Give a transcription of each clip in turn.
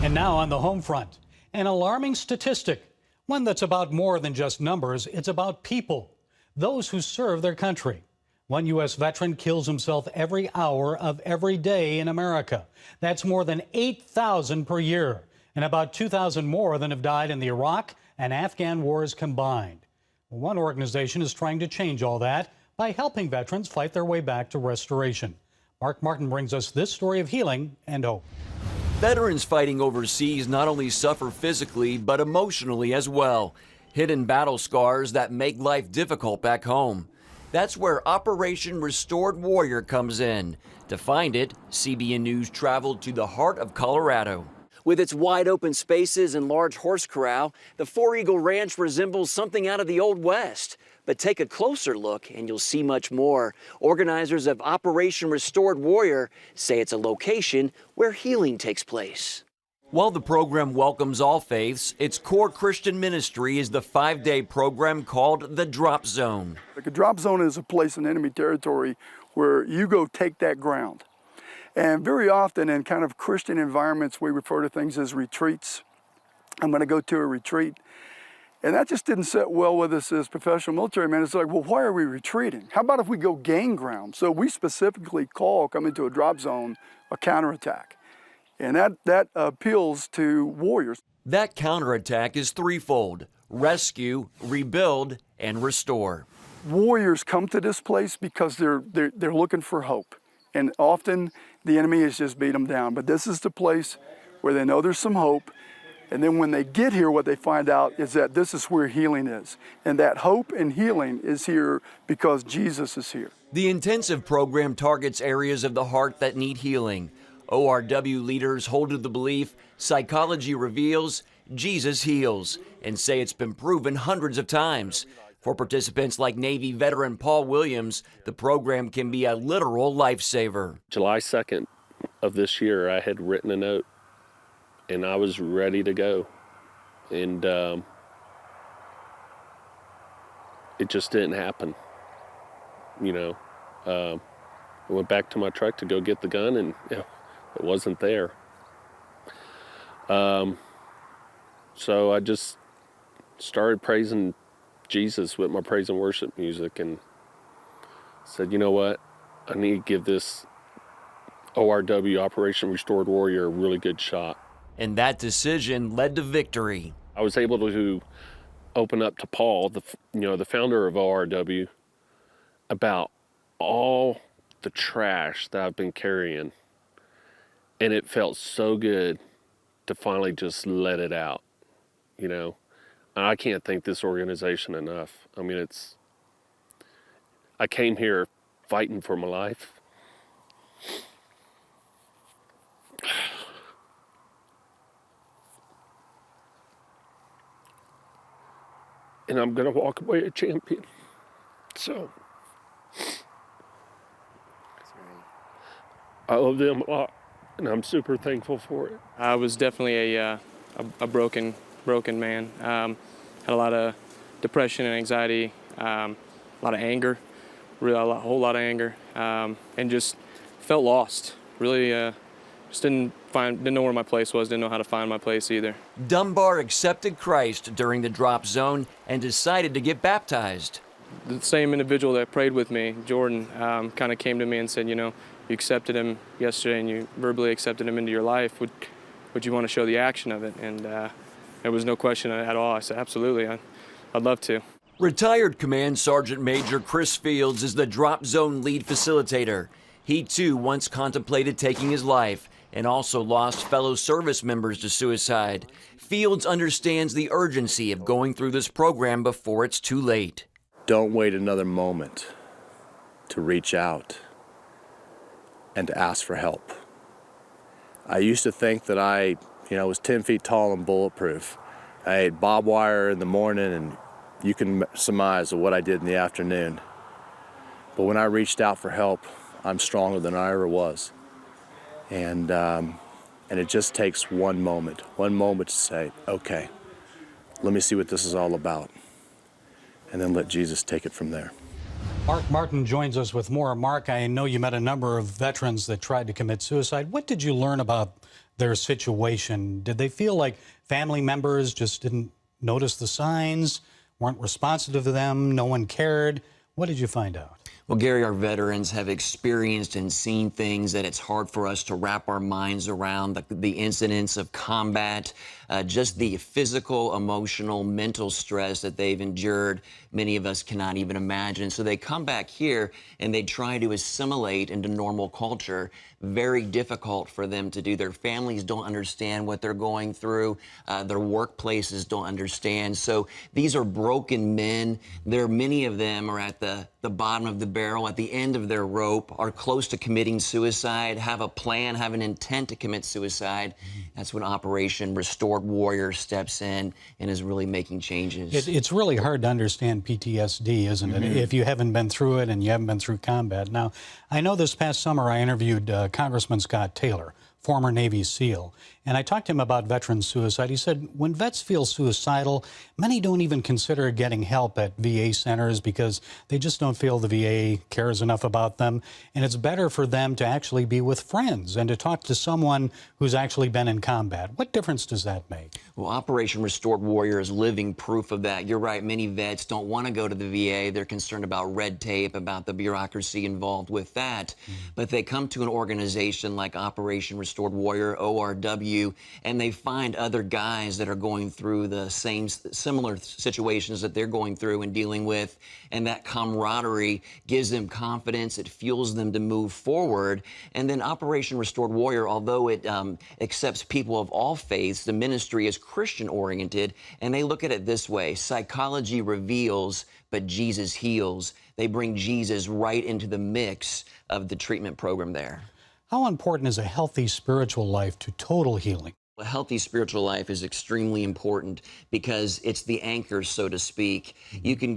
And now on the home front, an alarming statistic, one that's about more than just numbers. It's about people, those who serve their country. One U.S. veteran kills himself every hour of every day in America. That's more than 8,000 per year, and about 2,000 more than have died in the Iraq and Afghan wars combined. One organization is trying to change all that by helping veterans fight their way back to restoration. Mark Martin brings us this story of healing and hope. Veterans fighting overseas not only suffer physically, but emotionally as well. Hidden battle scars that make life difficult back home. That's where Operation Restored Warrior comes in. To find it, CBN News traveled to the heart of Colorado. With its wide open spaces and large horse corral, the Four Eagle Ranch resembles something out of the Old West. But take a closer look and you'll see much more. Organizers of Operation Restored Warrior say it's a location where healing takes place. While the program welcomes all faiths, its core Christian ministry is the 5-day program called the Drop Zone. The Drop Zone is a place in enemy territory where you go take that ground. And very often in kind of Christian environments, we refer to things as retreats. I'm going to go to a retreat. And that just didn't sit well with us as professional military men. It's like, well, why are we retreating? How about if we go gain ground? So we specifically call coming to a drop zone a counterattack. And that appeals to warriors. That counterattack is threefold: rescue, rebuild, and restore. Warriors come to this place because they're looking for hope. And often the enemy has just beat them down. But this is the place where they know there's some hope. And then when they get here, what they find out is that this is where healing is. And that hope and healing is here because Jesus is here. The intensive program targets areas of the heart that need healing. ORW leaders hold to the belief psychology reveals Jesus heals, and say it's been proven hundreds of times. For participants like Navy veteran Paul Williams, the program can be a literal lifesaver. July 2nd of this year, I had written a note and I was ready to go. And it just didn't happen. You know, I went back to my truck to go get the gun and it wasn't there. So I just started praising Jesus with my praise and worship music and said, you know what, I need to give this ORW, Operation Restored Warrior, a really good shot. And that decision led to victory. I was able to open up to Paul, the founder of ORW, about all the trash that I've been carrying. And it felt so good to finally just let it out, you know. And I can't thank this organization enough. I mean, I came here fighting for my life. And I'm gonna walk away a champion. So I love them a lot, and I'm super thankful for it. I was definitely a broken man. Had a lot of depression and anxiety, a lot of anger, a whole lot of anger, and just felt lost. Really, just didn't know where my place was. Didn't know how to find my place either. Dunbar accepted Christ during the Drop Zone and decided to get baptized. The same individual that prayed with me, Jordan, kind of came to me and said, you know, you accepted him yesterday and you verbally accepted him into your life. Would you want to show the action of it? And there was no question at all. I said, absolutely, I'd love to. Retired Command Sergeant Major Chris Fields is the Drop Zone lead facilitator. He too once contemplated taking his life and also lost fellow service members to suicide. Fields understands the urgency of going through this program before it's too late. Don't wait another moment to reach out and to ask for help. I used to think that I was 10 feet tall and bulletproof. I ate barbed wire in the morning, and you can surmise what I did in the afternoon. But when I reached out for help, I'm stronger than I ever was. And it just takes one moment to say, okay, let me see what this is all about. And then let Jesus take it from there. Mark Martin joins us with more. Mark, I know you met a number of veterans that tried to commit suicide. What did you learn about their situation? Did they feel like family members just didn't notice the signs, weren't responsive to them, no one cared? What did you find out? Well, Gary, our veterans have experienced and seen things that it's hard for us to wrap our minds around, the incidents of combat, just the physical, emotional, mental stress that they've endured. Many of us cannot even imagine. So they come back here and they try to assimilate into normal culture. Very difficult for them to do. Their families don't understand what they're going through. Their workplaces don't understand. So these are broken men. Many of them are at the bottom of the barrel, at the end of their rope, are close to committing suicide, have a plan, have an intent to commit suicide. That's when Operation Restored Warrior steps in and is really making changes. It's really hard to understand PTSD, isn't it, if you haven't been through it and you haven't been through combat. Now, I know this past summer I interviewed Congressman Scott Taylor, former Navy SEAL, and I talked to him about veteran suicide. He said when vets feel suicidal, many don't even consider getting help at VA centers because they just don't feel the VA cares enough about them, and it's better for them to actually be with friends and to talk to someone who's actually been in combat. What difference does that make? Well, Operation Restored Warrior is living proof of that. You're right, many vets don't want to go to the VA. They're concerned about red tape, about the bureaucracy involved with that. But they come to an organization like Operation Restored Warrior, ORW, and they find other guys that are going through the similar situations that they're going through and dealing with, and that camaraderie gives them confidence. It fuels them to move forward. And then Operation Restored Warrior, although it accepts people of all faiths, the ministry is Christian-oriented, and they look at it this way: psychology reveals, but Jesus heals. They bring Jesus right into the mix of the treatment program there. How important is a healthy spiritual life to total healing? A healthy spiritual life is extremely important because it's the anchor, so to speak. You can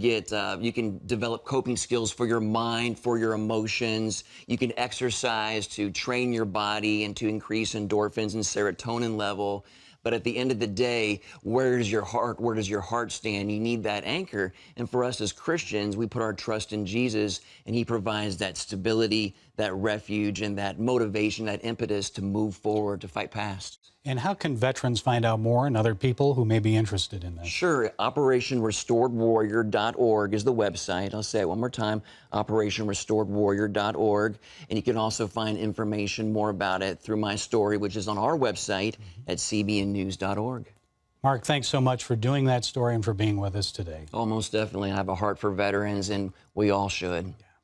develop coping skills for your mind, for your emotions. You can exercise to train your body and to increase endorphins and serotonin level. But at the end of the day, where does your heart stand? You need that anchor. And for us as Christians, we put our trust in Jesus, and he provides that stability, that refuge, and that motivation, that impetus to move forward, to fight past. And how can veterans find out more and other people who may be interested in this? Sure. OperationRestoredWarrior.org is the website. I'll say it one more time, OperationRestoredWarrior.org. And you can also find information more about it through my story, which is on our website at cbnnews.org. Mark, thanks so much for doing that story and for being with us today. Oh, most definitely. I have a heart for veterans, and we all should.